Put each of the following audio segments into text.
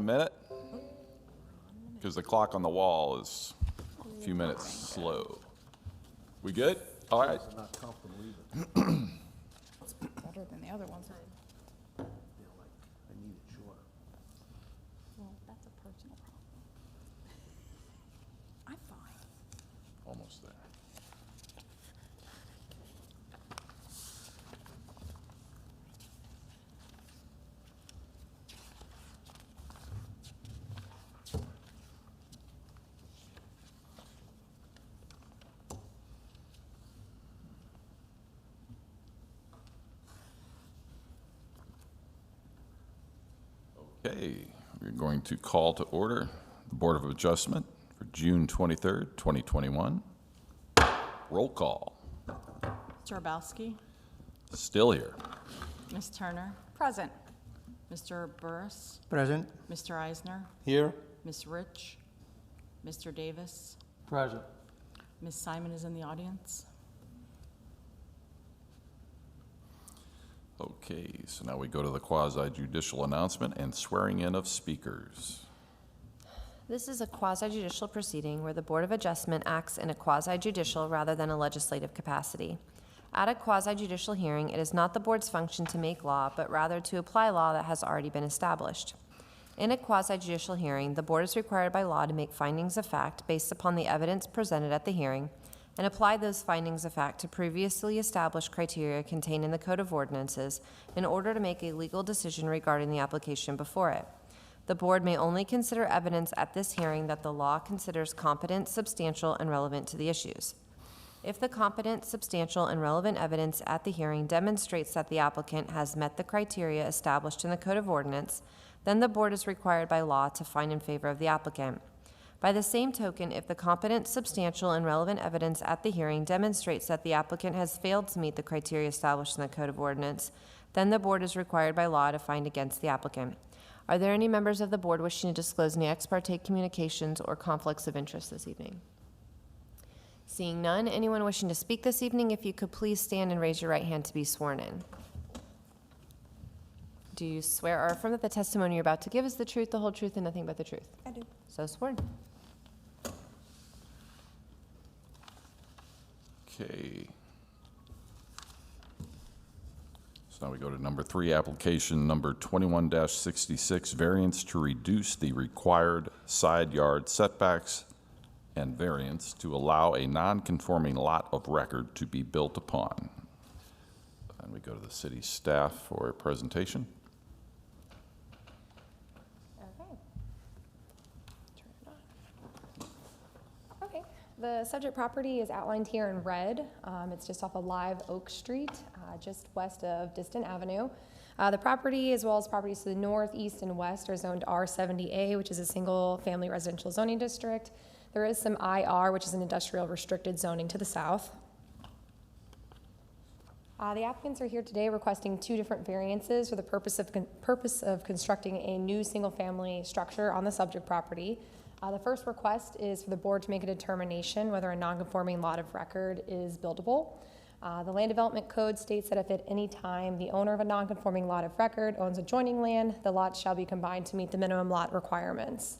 minute? Because the clock on the wall is a few minutes slow. We good? All right. I'm not comfortable either. Better than the other ones. Feel like I need it shorter. Well, that's a personal problem. I'm fine. Almost there. Okay, we're going to call to order the Board of Adjustment for June 23rd, 2021. Roll call. Mr. Urbowski, Still here. Ms. Turner, Present. Mr. Burris, Present. Mr. Eisner, Here. Ms. Rich, Mr. Davis, Present. Ms. Simon is in the audience. Okay, so now we go to the quasi-judicial announcement and swearing in of speakers. This is a quasi-judicial proceeding where the Board of Adjustment acts in a quasi-judicial rather than a legislative capacity. At a quasi-judicial hearing, it is not the board's function to make law, but rather to apply law that has already been established. In a quasi-judicial hearing, the board is required by law to make findings of fact based upon the evidence presented at the hearing and apply those findings of fact to previously established criteria contained in the Code of Ordinances in order to make a legal decision regarding the application before it. The board may only consider evidence at this hearing that the law considers competent, substantial, and relevant to the issues. If the competent, substantial, and relevant evidence at the hearing demonstrates that the applicant has met the criteria established in the Code of Ordinance, then the board is required by law to find in favor of the applicant. By the same token, if the competent, substantial, and relevant evidence at the hearing demonstrates that the applicant has failed to meet the criteria established in the Code of Ordinance, then the board is required by law to find against the applicant. Are there any members of the board wishing to disclose any ex parte communications or conflicts of interest this evening? Seeing none, anyone wishing to speak this evening, if you could please stand and raise your right hand to be sworn in. Do you swear or affirm that the testimony you're about to give is the truth, the whole truth, and nothing but the truth? I do. So sworn. Okay. So now we go to number 3, application number 21-66, variance to reduce the required side yard setbacks and variance to allow a non-conforming lot of record to be built upon. And we go to the city staff for a presentation. Okay. Turn it on. Okay. The subject property is outlined here in red. It's just off of Live Oak Street, just west of Distant Avenue. The property, as well as properties to the north, east, and west, are zoned R70A, which is a single-family residential zoning district. There is some IR, which is an industrial restricted zoning to the south. The applicants are here today requesting 2 different variances for the purpose of constructing a new single-family structure on the subject property. The first request is for the board to make a determination whether a non-conforming lot of record is buildable. The Land Development Code states that if at any time the owner of a non-conforming lot of record owns adjoining land, the lots shall be combined to meet the minimum lot requirements.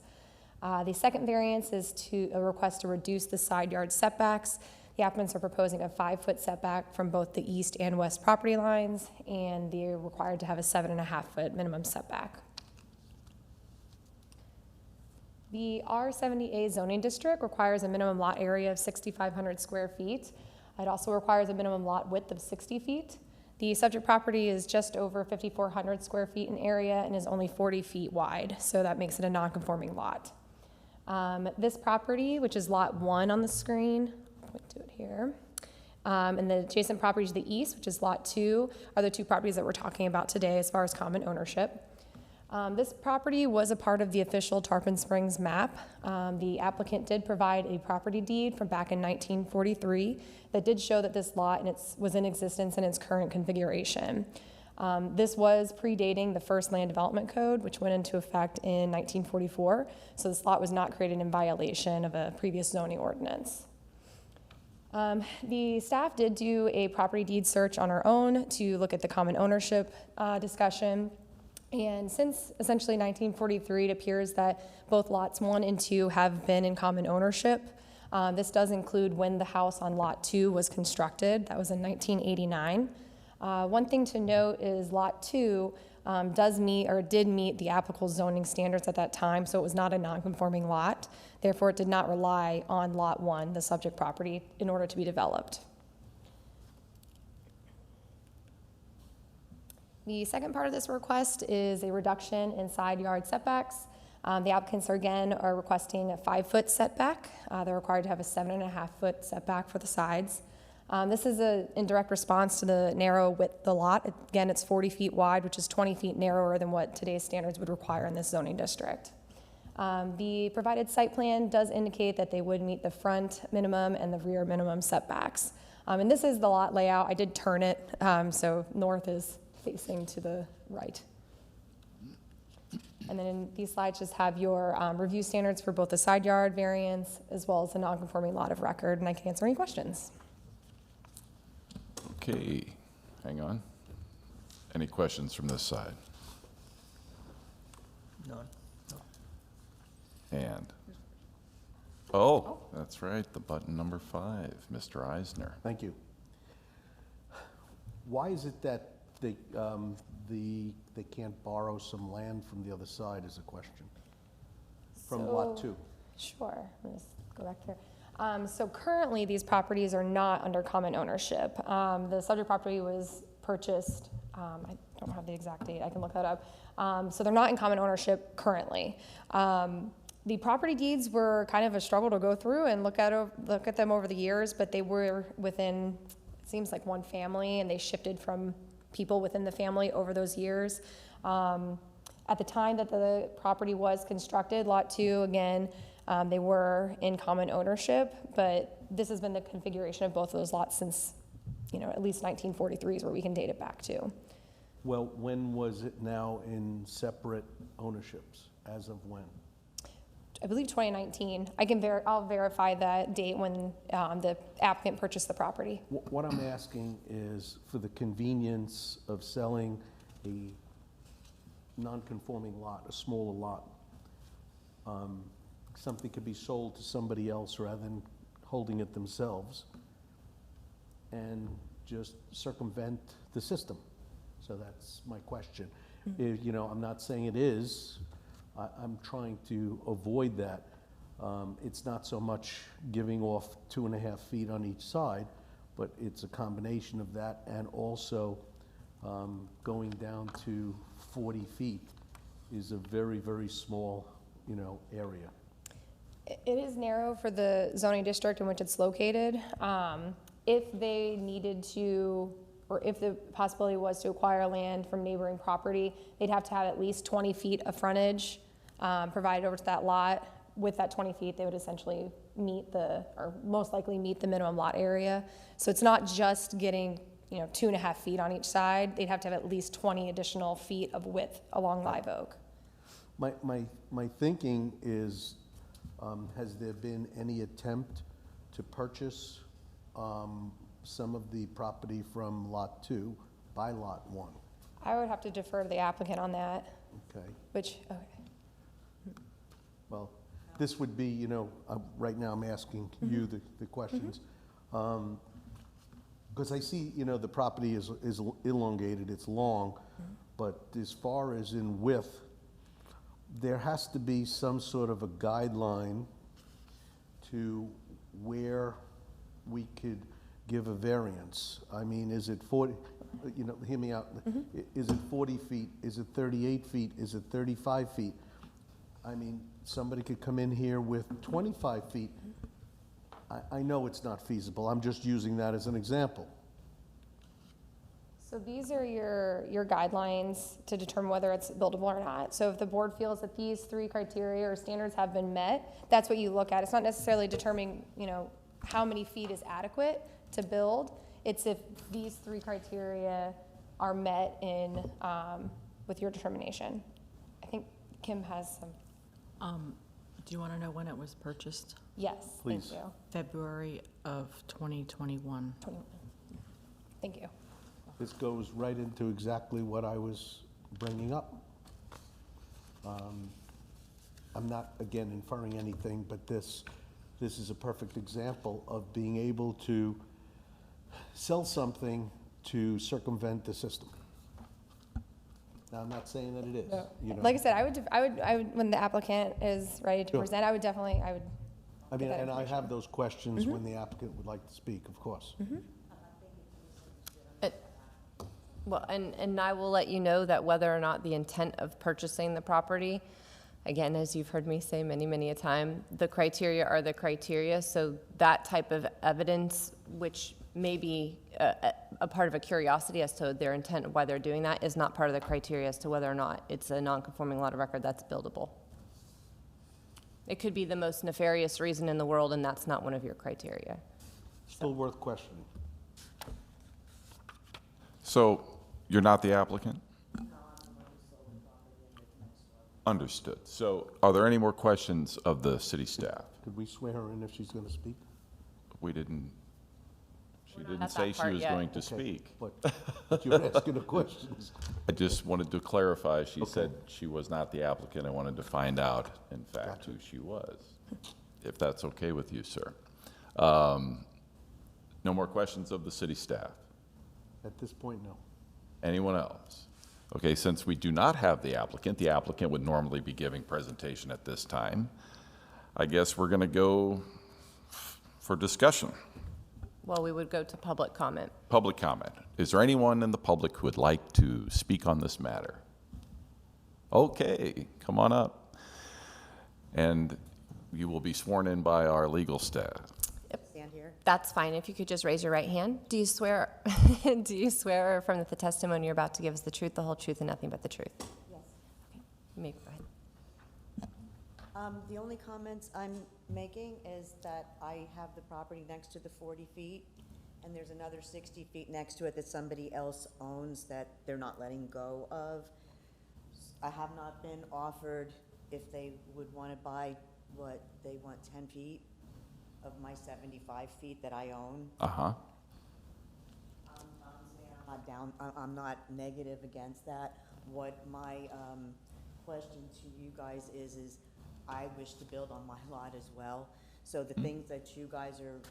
The second variance is a request to reduce the side yard setbacks. The applicants are proposing a 5-foot setback from both the east and west property lines, and they're required to have a 7.5-foot minimum setback. The R70A zoning district requires a minimum lot area of 6,500 square feet. It also requires a minimum lot width of 60 feet. The subject property is just over 5,400 square feet in area and is only 40 feet wide, so that makes it a non-conforming lot. This property, which is lot 1 on the screen, I'll point to it here, and the adjacent property to the east, which is lot 2, are the 2 properties that we're talking about today as far as common ownership. This property was a part of the official Tarpon Springs map. The applicant did provide a property deed from back in 1943 that did show that this lot was in existence in its current configuration. This was predating the first Land Development Code, which went into effect in 1944, so this lot was not created in violation of a previous zoning ordinance. The staff did do a property deed search on our own to look at the common ownership discussion, And since essentially 1943, it appears that both lots 1 and 2 have been in common ownership. This does include when the house on Lot 2 was constructed. That was in 1989. One thing to note is Lot 2 did meet the applicable zoning standards at that time, so it was not a non-conforming lot. Therefore, it did not rely on Lot 1, the subject property, in order to be developed. The second part of this request is a reduction in side yard setbacks. The applicants are requesting a 5-foot setback. They're required to have a 7.5-foot setback for the sides. This is in direct response to the narrow width of the lot. Again, it's 40 feet wide, which is 20 feet narrower than what today's standards would require in this zoning district. The provided site plan does indicate that they would meet the front minimum and the rear minimum setbacks. And this is the lot layout. I did turn it, so north is facing to the right. And then these slides just have your review standards for both the side yard variance as well as the non-conforming lot of record, and I can answer any questions. Okay, hang on. Any questions from this side? None. And, oh, that's right, the button number 5, Mr. Eisner. Thank you. Why is it that they can't borrow some land from the other side is a question? From Lot 2? Sure, let me just go back here. So currently, these properties are not under common ownership. The subject property was purchased, I don't have the exact date, I can look that up. So they're not in common ownership currently. The property deeds were kind of a struggle to go through and look at them over the years, but they were within, it seems like one family, and they shifted from people within the family over those years. At the time that the property was constructed, Lot 2, again, they were in common ownership, but this has been the configuration of both of those lots since, at least 1943 is where we can date it back to. Well, when was it now in separate ownerships? As of when? I believe 2019. I'll verify that date when the applicant purchased the property. What I'm asking is for the convenience of selling a non-conforming lot, a smaller lot, something could be sold to somebody else rather than holding it themselves and just circumvent the system. So that's my question. I'm not saying it is. I'm trying to avoid that. It's not so much giving off 2.5 feet on each side, but it's a combination of that and also going down to 40 feet is a very, very small, area. It is narrow for the zoning district in which it's located. If they needed to, or if the possibility was to acquire land from neighboring property, they'd have to have at least 20 feet of frontage provided over to that lot. With that 20 feet, they would essentially most likely meet the minimum lot area. So it's not just getting, 2.5 feet on each side. They'd have to have at least 20 additional feet of width along Live Oak. My thinking is, has there been any attempt to purchase some of the property from Lot 2 by Lot 1? I would have to defer to the applicant on that, Okay. okay. Well, this would be, right now I'm asking you the questions. Because I see, the property is elongated, it's long, but as far as in width, there has to be some sort of a guideline to where we could give a variance. I mean, is it 40, hear me out. Is it 40 feet? Is it 38 feet? Is it 35 feet? I mean, somebody could come in here with 25 feet. I know it's not feasible. I'm just using that as an example. So these are your guidelines to determine whether it's buildable or not. So if the board feels that these 3 criteria or standards have been met, that's what you look at. It's not necessarily determining, how many feet is adequate to build. It's if these 3 criteria are met with your determination. I think Kim has some. Do you want to know when it was purchased? Yes, Please. thank you. February of 2021. Thank you. This goes right into exactly what I was bringing up. I'm not, again, inferring anything, but this is a perfect example of being able to sell something to circumvent the system. Now, I'm not saying that it is, you know. Like I said, I would, when the applicant is ready to Sure. present, I would definitely, I mean, get that and I information. have those questions when the applicant would like to speak, of course. Well, and I will let you know that whether or not the intent of purchasing the property, again, as you've heard me say many, many a time, the criteria are the criteria, so that type of evidence, which may be a part of a curiosity as to their intent of why they're doing that, is not part of the criteria as to whether or not it's a non-conforming lot of record that's buildable. It could be the most nefarious reason in the world, and that's not one of your criteria. Still worth questioning. So you're not the applicant? Understood. So are there any more questions of the city staff? Could we swear her in if she's going to speak? We didn't, she didn't at say that she part was yet. going to Okay, speak. But you're asking the questions. I just wanted to clarify, she said she was not the applicant. I wanted to find out, in fact, who she was, if that's okay with you, sir. No more questions of the city staff? At this point, no. Anyone else? Okay, since we do not have the applicant would normally be giving presentation at this time. I guess we're going to go for discussion. Well, we would go to public comment. Public comment. Is there anyone in the public who would like to speak on this matter? Okay, come on up. And you will be sworn in by our legal staff. Stand here. That's fine. If you could just raise your right hand. Do you swear, do you swear from the testimony you're about to give us the truth, the whole truth, and nothing but the truth? Yes. You may go ahead. The only comments I'm making is that I have the property next to the 40 feet, and there's another 60 feet next to it that somebody else owns that they're not letting go of. I have not been offered if they would want to buy what they want, 10 feet of my 75 feet that I own. Uh-huh. I'm not negative against that. What my question to you guys is I wish to build on my lot as well. So the things that you guys are,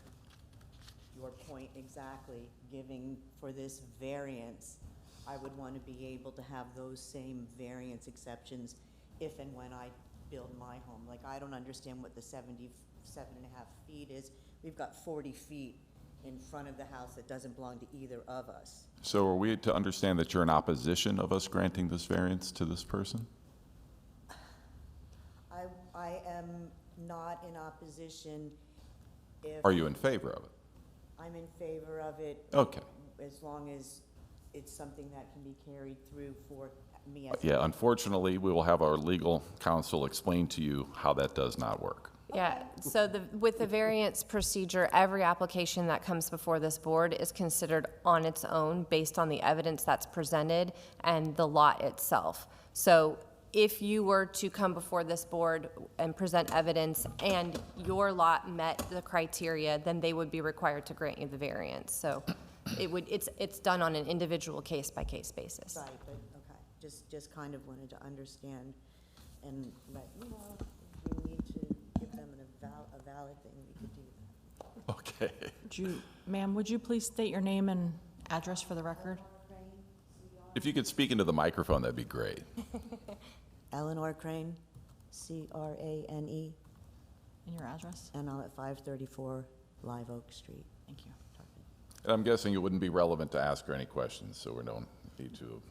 your point exactly, giving for this variance, I would want to be able to have those same variance exceptions if and when I build my home. Like, I don't understand what the 77.5 feet is. We've got 40 feet in front of the house that doesn't belong to either of us. So are we to understand that you're in opposition of us granting this variance to this person? I am not in opposition if. Are you in favor of it? I'm in favor of it. Okay. As long as it's something that can be carried through for me as. Yeah, unfortunately, we will have our legal counsel explain to you how that does not work. Yeah, so with the variance procedure, every application that comes before this board is considered on its own based on the evidence that's presented and the lot itself. So if you were to come before this board and present evidence and your lot met the criteria, then they would be required to grant you the variance. So it's done on an individual case-by-case basis. Right, but, okay, just kind of wanted to understand and let you know if we need to give them a valid thing, we could do that. Okay. Ma'am, would you please state your name and address for the record? If you could speak into the microphone, that'd be great. Eleanor Crane, C-R-A-N-E, And your address? and I'm at 534 Live Oak Street. Thank you. And I'm guessing it wouldn't be relevant to ask her any questions, so we don't need to.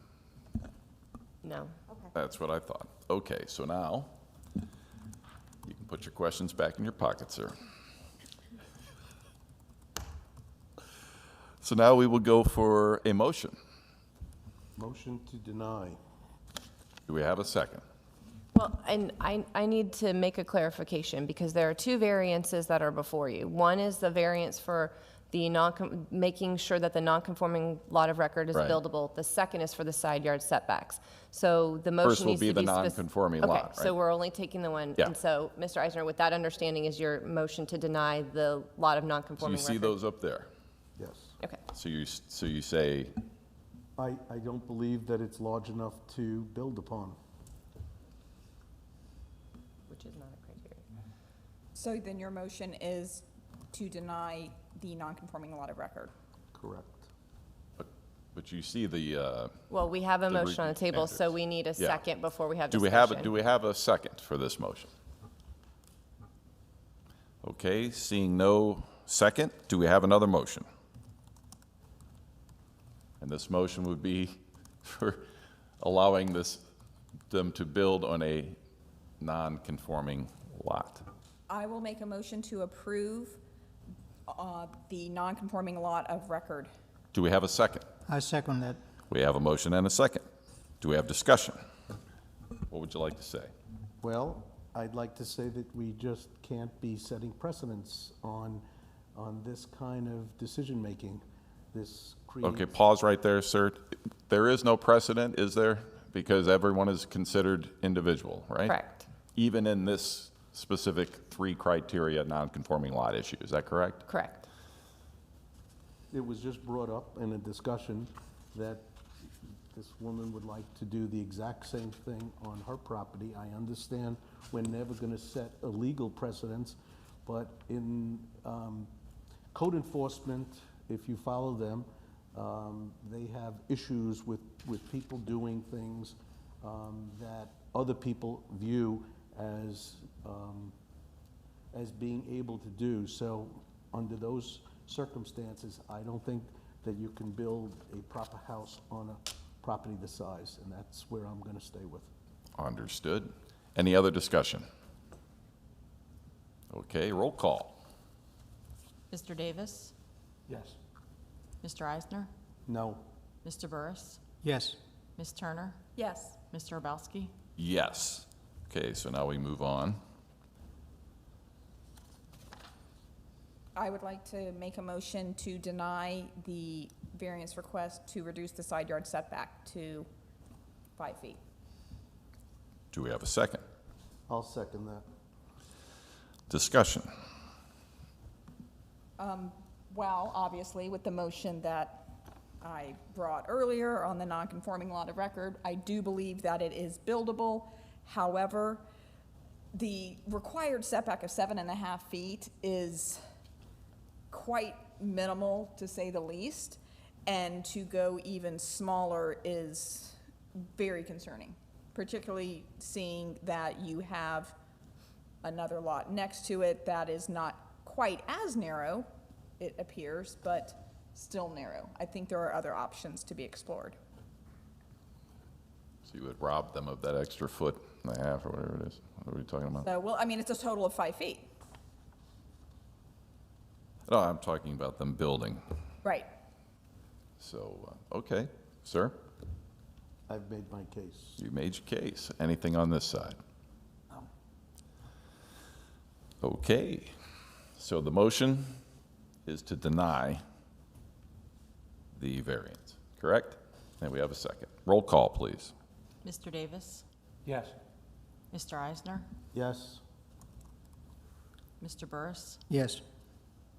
No. That's what I thought. Okay, so now you can put your questions back in your pocket, sir. So now we will go for a motion. Motion to deny. Do we have a second? Well, and I need to make a clarification because there are two variances that are before you. One is the variance for the making sure that the non-conforming lot of record is Right. buildable. The second is for the side yard setbacks. So the motion First will needs to be be the non-conforming lot, Okay, so right? we're only taking the one. Yeah. And so, Mr. Eisner, with that understanding, is your motion to deny the lot of Do non-conforming you record? see those up there? Yes. Okay. So you say, I don't believe that it's large enough to build upon. which is not a criteria. So then your motion is to deny the non-conforming lot of record. Correct. But you see the, Well, we have a The motion on the table, so standards. we need a Yeah. second before we have do discussion. we have a second for this motion? Okay, seeing no second, do we have another motion? And this motion would be for allowing them to build on a non-conforming lot. I will make a motion to approve the non-conforming lot of record. Do we have a second? I second that. We have a motion and a second. Do we have discussion? What would you like to say? Well, I'd like to say that we just can't be setting precedents on this kind of decision-making. This creates. Okay, pause right there, sir. There is no precedent, is there? Because everyone is considered individual, right? Correct. Even in this specific 3 criteria non-conforming lot issue, is that correct? Correct. It was just brought up in a discussion that this woman would like to do the exact same thing on her property. I understand we're never gonna set a legal precedence, but in code enforcement, if you follow them, they have issues with people doing things that other people view as being able to do. So under those circumstances, I don't think that you can build a proper house on a property this size, and that's where I'm gonna stay with. Understood. Any other discussion? Okay, roll call. Mr. Davis? Yes. Mr. Eisner? No. Mr. Burris? Yes. Ms. Turner? Yes. Mr. Urbowski? Yes. Okay, so now we move on. I would like to make a motion to deny the variance request to reduce the side yard setback to 5 feet. Do we have a second? I'll second that. Discussion. Well, obviously, with the motion that I brought earlier on the non-conforming lot of record, I do believe that it is buildable. However, the required setback of 7.5 feet is quite minimal, to say the least, and to go even smaller is very concerning, particularly seeing that you have another lot next to it that is not quite as narrow, it appears, but still narrow. I think there are other options to be explored. So you would rob them of that extra 1.5 feet or whatever it is. What are we talking about? So, well, I mean, it's a total of 5 feet. No, I'm talking about them building. Right. So, okay, sir, I've made my case. you made your case. Anything on this side? Okay, so the motion is to deny the variance, correct? And we have a second. Roll call, please. Mr. Davis? Yes. Mr. Eisner? Yes? Mr. Burris? Yes.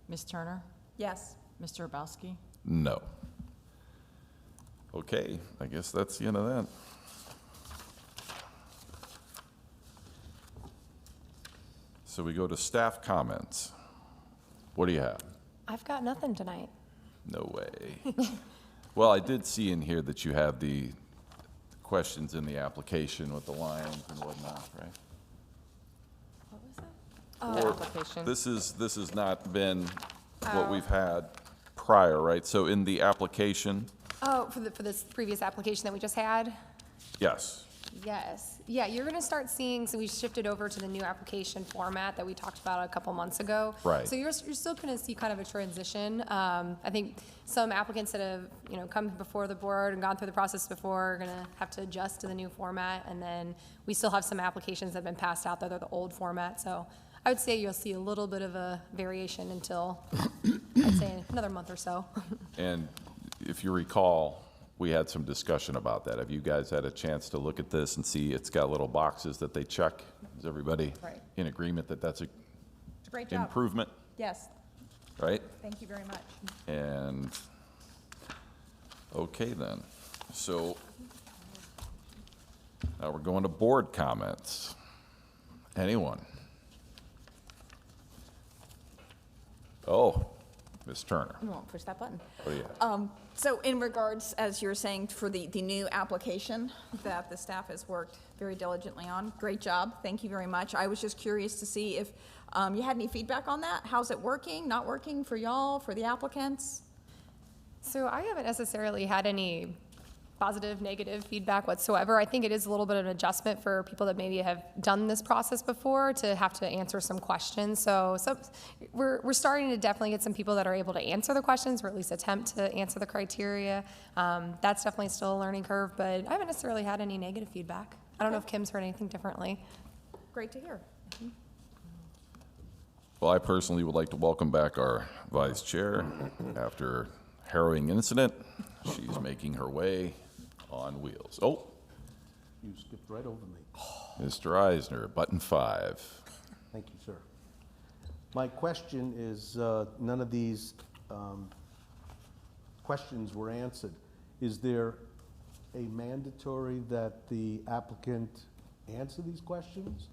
Ms. Turner? Yes. Mr. Urbowski? No. Okay, I guess that's the end of that. So we go to staff comments. What do you have? I've got nothing tonight. No way. Well, I did see in here that you have the questions in the application with the lines and whatnot, right? What was that? The application. This has not been what we've had prior, right? So in the application, Oh, for this previous application that we just had? yes. Yes. Yeah, you're going to start seeing, so we shifted over to the new application format that we talked about a couple months ago. Right. So you're still going to see kind of a transition. I think some applicants that have, come before the board and gone through the process before are going to have to adjust to the new format. And then we still have some applications that have been passed out that are the old format. So I would say you'll see a little bit of a variation until, I'd say, another month or so. And if you recall, we had some discussion about that. Have you guys had a chance to look at this and see it's got little boxes that they check? Is everybody Right. in agreement that that's a It's a great job. improvement, Yes. right? Thank you very much. And, okay then. So now we're going to board comments. Anyone? Oh, Ms. Turner, I won't push that button. what do you have? So in regards, as you're saying, for the new application that the staff has worked very diligently on, great job, thank you very much. I was just curious to see if you had any feedback on that? How's it working, not working for y'all, for the applicants? So I haven't necessarily had any positive, negative feedback whatsoever. I think it is a little bit of an adjustment for people that maybe have done this process before to have to answer some questions. So we're starting to definitely get some people that are able to answer the questions, or at least attempt to answer the criteria. That's definitely still a learning curve, but I haven't necessarily had any negative feedback. I don't know if Kim's heard anything differently. Great to hear. Well, I personally would like to welcome back our vice chair. After harrowing incident, she's making her way on wheels. Oh, You skipped right over me. Mr. Eisner, button 5. Thank you, sir. My question is, none of these questions were answered. Is there a mandatory that the applicant answer these questions?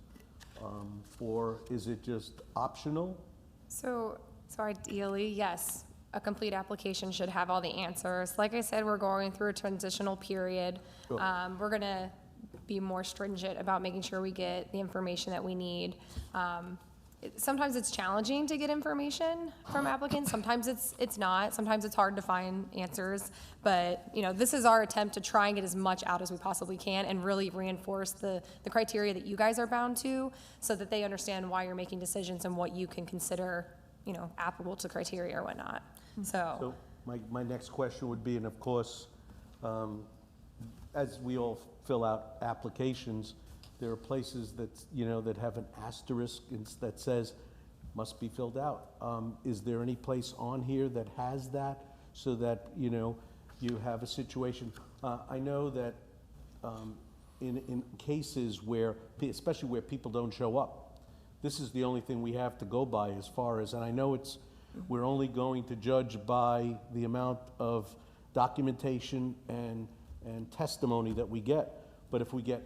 Or is it just optional? So ideally, yes, a complete application should have all the answers. Like I said, we're going through a transitional period. Sure. We're gonna be more stringent about making sure we get the information that we need. Sometimes it's challenging to get information from applicants, sometimes it's not, sometimes it's hard to find answers. But, this is our attempt to try and get as much out as we possibly can and really reinforce the criteria that you guys are bound to, so that they understand why you're making decisions and what you can consider, applicable to criteria or whatnot. So my next question would be, and of course, as we all fill out applications, there are places that, that have an asterisk that says, must be filled out. Is there any place on here that has that, so that, you have a situation? I know that in cases where, especially where people don't show up, this is the only thing we have to go by as far as, and I know we're only going to judge by the amount of documentation and testimony that we get. But if we get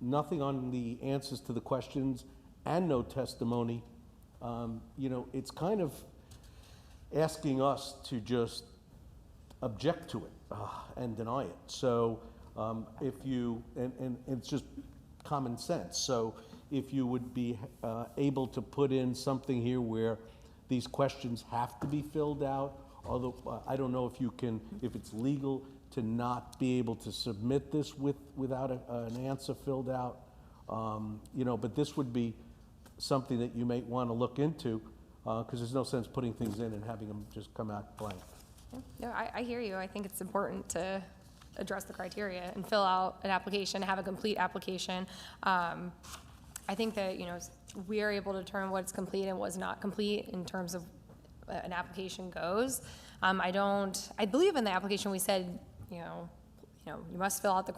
nothing on the answers to the questions and no testimony, it's kind of asking us to just object to it and deny it. So if you, and it's just common sense. So if you would be able to put in something here where these questions have to be filled out, although I don't know if it's legal to not be able to submit this without an answer filled out, but this would be something that you may want to look into, because there's no sense putting things in and having them just come out blank. No, I hear you. I think it's important to address the criteria and fill out an application, have a complete application. I think that, we are able to determine what's complete and what's not complete in terms of an application goes. I believe in the application we said, you must fill out the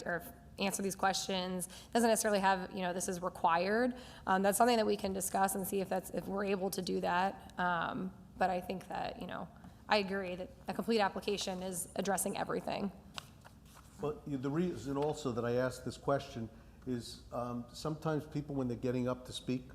or answer these questions. Doesn't necessarily have, this is required. That's something that we can discuss and see if we're able to do that. But I think that, I agree that a complete application is addressing everything. Well, the reason also that I asked this question is sometimes people, when they're getting up to speak,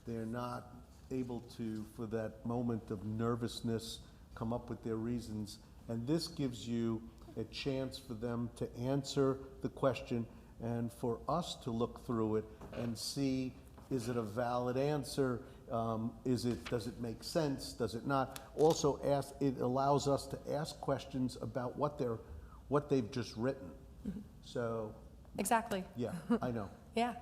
they're not able to, for that moment of nervousness, come up with their reasons. And this gives you a chance for them to answer the question and for us to look through it and see, is it a valid answer? Does it make sense? Does it not? Also, it allows us to ask questions about what they've just written. Mm-hmm. So, Exactly. yeah, I know. Yeah.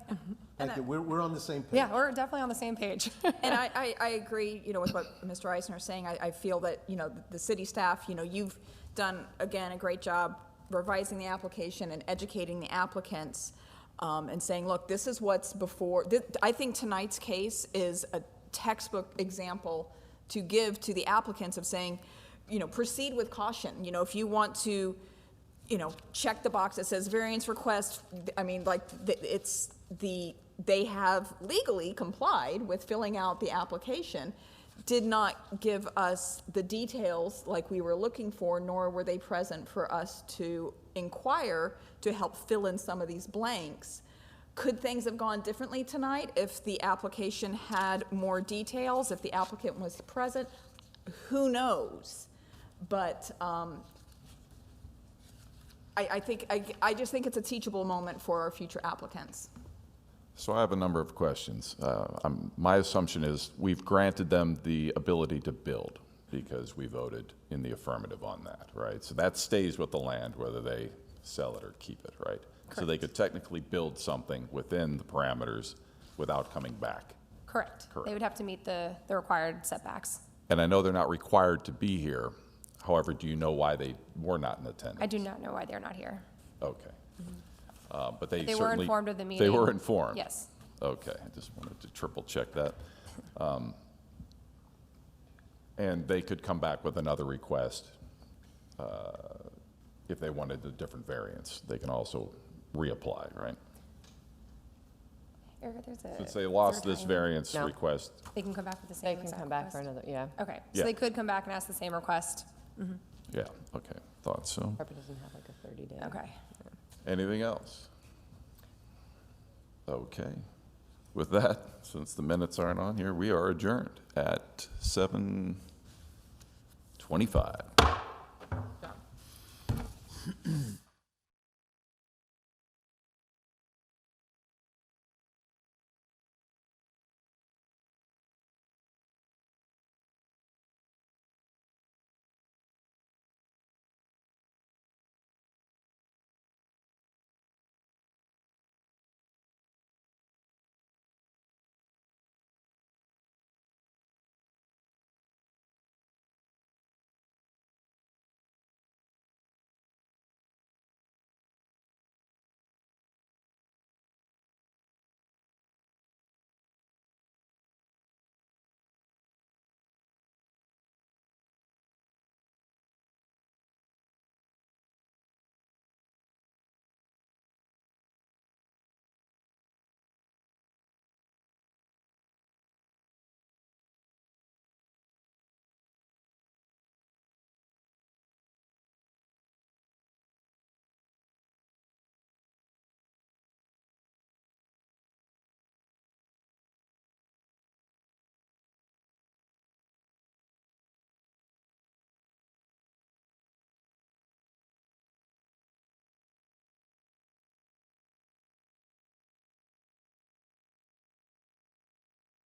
Thank you. We're on the same page. Yeah, we're definitely on the same page. And I agree, with what Mr. Eisner is saying. I feel that, the city staff, you've done, again, a great job revising the application and educating the applicants, and saying, look, this is what's before. I think tonight's case is a textbook example to give to the applicants of saying, proceed with caution. If you want to, check the box that says variance request, they have legally complied with filling out the application, did not give us the details like we were looking for, nor were they present for us to inquire to help fill in some of these blanks. Could things have gone differently tonight if the application had more details, if the applicant was present? Who knows? But I just think it's a teachable moment for our future applicants. So I have a number of questions. My assumption is we've granted them the ability to build because we voted in the affirmative on that, right? So that stays with the land, whether they sell it or keep it, right? So they could technically build something within the parameters without coming back. Correct. Correct. They would have to meet the required setbacks. And I know they're not required to be here. However, do you know why they were not in attendance? I do not know why they're not here. Okay. But they They were certainly. informed of the They meeting. were informed? Yes. Okay, I just wanted to triple check that. And they could come back with another request if they wanted a different variance. They can also reapply, right? Erica, there's a. Since they lost is there a this time? variance No. request, They can come back with the They same can exact come back for request? another, yeah. Okay, Yeah. so they could come back and ask the same request? yeah, okay, thought so. Harper doesn't have like a 30-day. Okay. Anything else? Okay. With that, since the minutes aren't on here, we are adjourned at 7:25.